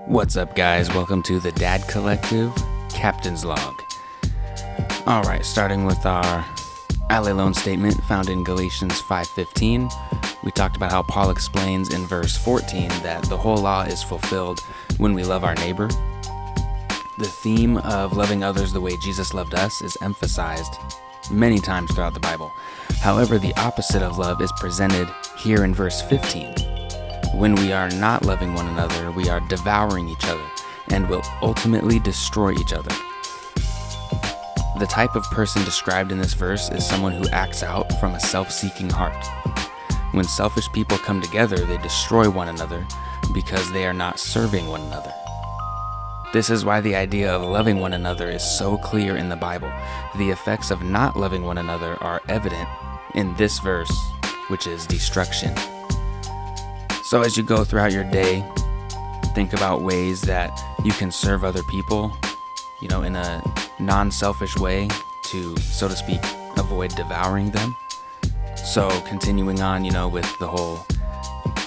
What's up, guys? Welcome to the Dad Collective Captain's Log. Alright, starting with our Allelone statement found in Galatians 5:15. We talked about how Paul explains in verse 14 that the whole law is fulfilled when we love our neighbor. The theme of loving others the way Jesus loved us is emphasized many times throughout the Bible. However, the opposite of love is presented here in verse 15. When we are not loving one another, we are devouring each other and will ultimately destroy each other. The type of person described in this verse is someone who acts out from a self-seeking heart. When selfish people come together, they destroy one another because they are not serving one another. This is why the idea of loving one another is so clear in the Bible. The effects of not loving one another are evident in this verse, which is destruction. So as you go throughout your day, think about ways that you can serve other people, in a non-selfish way to, so to speak, avoid devouring them. So continuing on, with the whole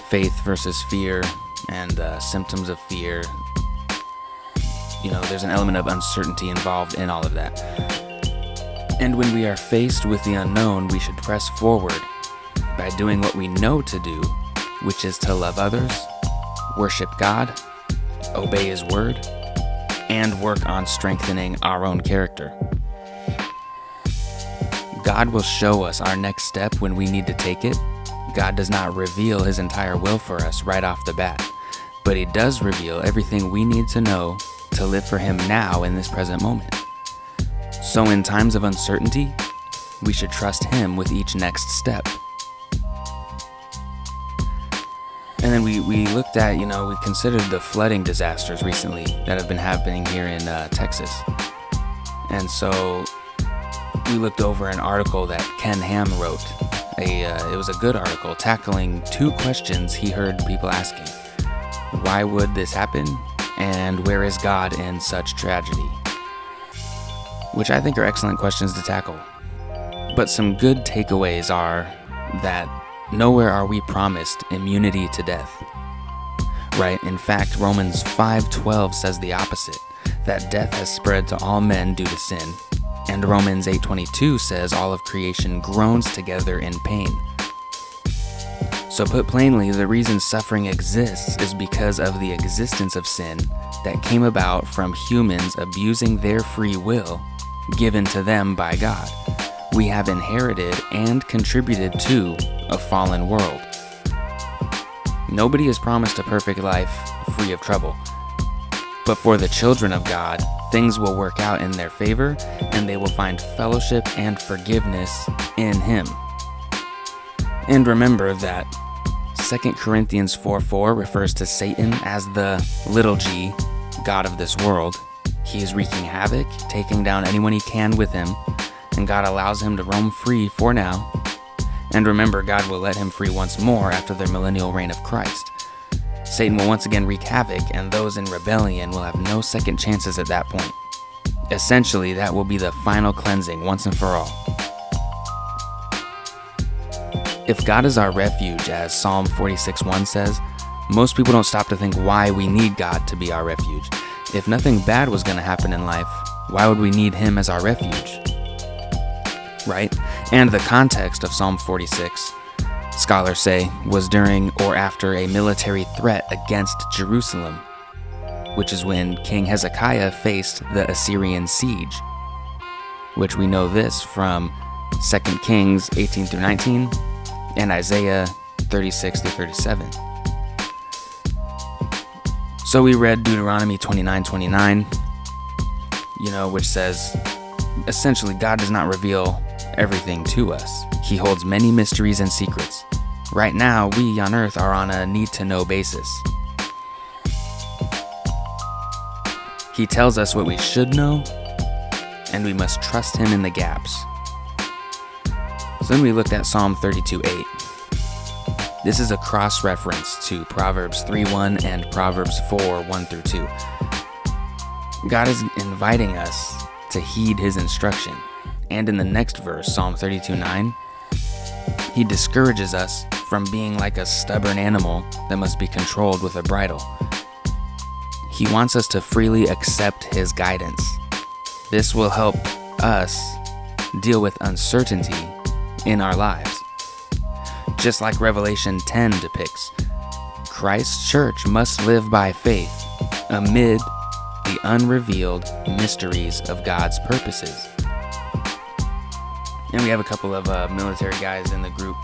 faith versus fear and symptoms of fear, there's an element of uncertainty involved in all of that. And when we are faced with the unknown, we should press forward by doing what we know to do, which is to love others, worship God, obey His word, and work on strengthening our own character. God will show us our next step when we need to take it. God does not reveal His entire will for us right off the bat, but He does reveal everything we need to know to live for Him now in this present moment. So in times of uncertainty, we should trust Him with each next step. And then we looked at, we considered the flooding disasters recently that have been happening here in Texas. And so we looked over an article that Ken Ham wrote. It was a good article tackling two questions he heard people asking. Why would this happen? And where is God in such tragedy? Which I think are excellent questions to tackle. But some good takeaways are that nowhere are we promised immunity to death. Right? In fact, Romans 5:12 says the opposite, that death has spread to all men due to sin. And Romans 8:22 says all of creation groans together in pain. So put plainly, the reason suffering exists is because of the existence of sin that came about from humans abusing their free will given to them by God. We have inherited and contributed to a fallen world. Nobody is promised a perfect life free of trouble. But for the children of God, things will work out in their favor, and they will find fellowship and forgiveness in Him. And remember that 2 Corinthians 4:4 refers to Satan as the little g, god of this world. He is wreaking havoc, taking down anyone he can with him, and God allows him to roam free for now. And remember, God will let him free once more after the millennial reign of Christ. Satan will once again wreak havoc, and those in rebellion will have no second chances at that point. Essentially, that will be the final cleansing once and for all. If God is our refuge, as Psalm 46:1 says, most people don't stop to think why we need God to be our refuge. If nothing bad was going to happen in life, why would we need Him as our refuge? Right? And the context of Psalm 46, scholars say, was during or after a military threat against Jerusalem, which is when King Hezekiah faced the Assyrian siege, which we know this from 2 Kings 18-19 and Isaiah 36-37. So we read Deuteronomy 29:29, which says, essentially, God does not reveal everything to us. He holds many mysteries and secrets. Right now, we on earth are on a need-to-know basis. He tells us what we should know, and we must trust Him in the gaps. So then we looked at Psalm 32:8. This is a cross-reference to Proverbs 3:1 and Proverbs 4:1-2. God is inviting us to heed His instruction. And in the next verse, Psalm 32:9, He discourages us from being like a stubborn animal that must be controlled with a bridle. He wants us to freely accept His guidance. This will help us deal with uncertainty in our lives. Just like Revelation 10 depicts, Christ's church must live by faith amid the unrevealed mysteries of God's purposes. And we have a couple of military guys in the group,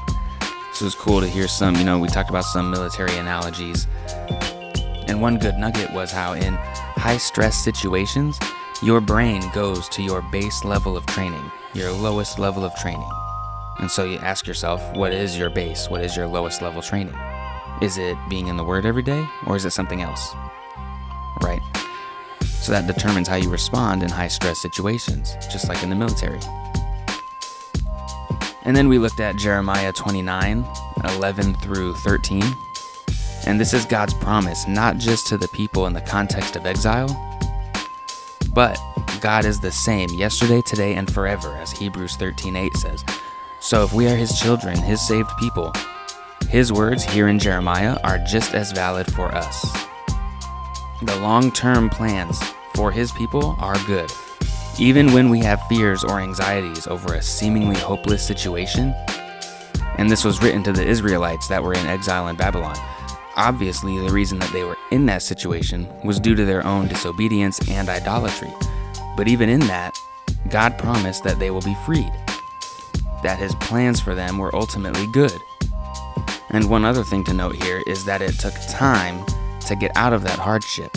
so it's cool to hear some, we talked about some military analogies. And one good nugget was how in high-stress situations, your brain goes to your base level of training, your lowest level of training. And so you ask yourself, what is your base? What is your lowest level training? Is it being in the Word every day, or is it something else? Right? So that determines how you respond in high-stress situations, just like in the military. And then we looked at Jeremiah 29, 11 through 13. And this is God's promise, not just to the people in the context of exile, but God is the same yesterday, today, and forever, as Hebrews 13:8 says. So if we are His children, His saved people, His words here in Jeremiah are just as valid for us. The long-term plans for His people are good. Even when we have fears or anxieties over a seemingly hopeless situation, and this was written to the Israelites that were in exile in Babylon. Obviously, the reason that they were in that situation was due to their own disobedience and idolatry. But even in that, God promised that they will be freed, that His plans for them were ultimately good. And one other thing to note here is that it took time to get out of that hardship.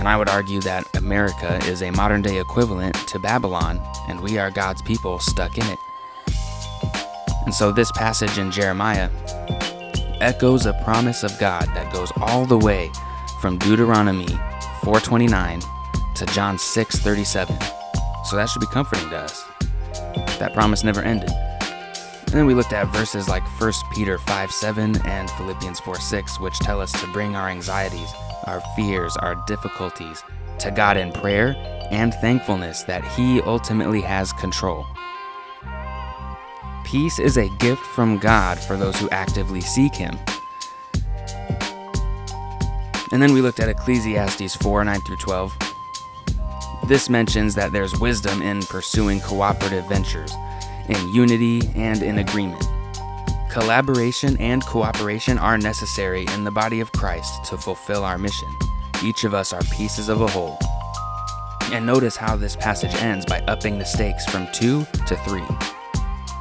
And I would argue that America is a modern-day equivalent to Babylon, and we are God's people stuck in it. And so this passage in Jeremiah echoes a promise of God that goes all the way from Deuteronomy 4:29 to John 6:37. So that should be comforting to us. That promise never ended. And then we looked at verses like 1 Peter 5:7 and Philippians 4:6, which tell us to bring our anxieties, our fears, our difficulties to God in prayer and thankfulness that He ultimately has control. Peace is a gift from God for those who actively seek Him. And then we looked at Ecclesiastes 4:9 through 12. This mentions that there's wisdom in pursuing cooperative ventures, in unity and in agreement. Collaboration and cooperation are necessary in the body of Christ to fulfill our mission. Each of us are pieces of a whole. And notice how this passage ends by upping the stakes from 2 to 3.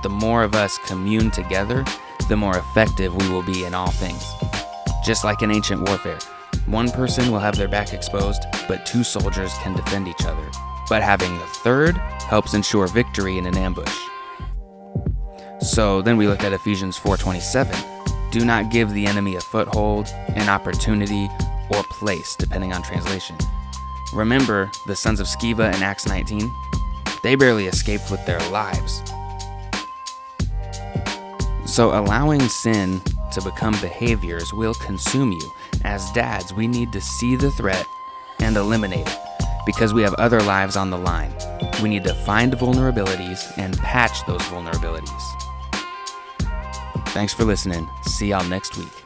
The more of us commune together, the more effective we will be in all things. Just like in ancient warfare, one person will have their back exposed, but 2 soldiers can defend each other. But having a third helps ensure victory in an ambush. So then we looked at Ephesians 4:27. Do not give the enemy a foothold, an opportunity, or place, depending on translation. Remember the sons of Sceva in Acts 19? They barely escaped with their lives. So allowing sin to become behaviors will consume you. As dads, we need to see the threat and eliminate it because we have other lives on the line. We need to find vulnerabilities and patch those vulnerabilities. Thanks for listening. See y'all next week.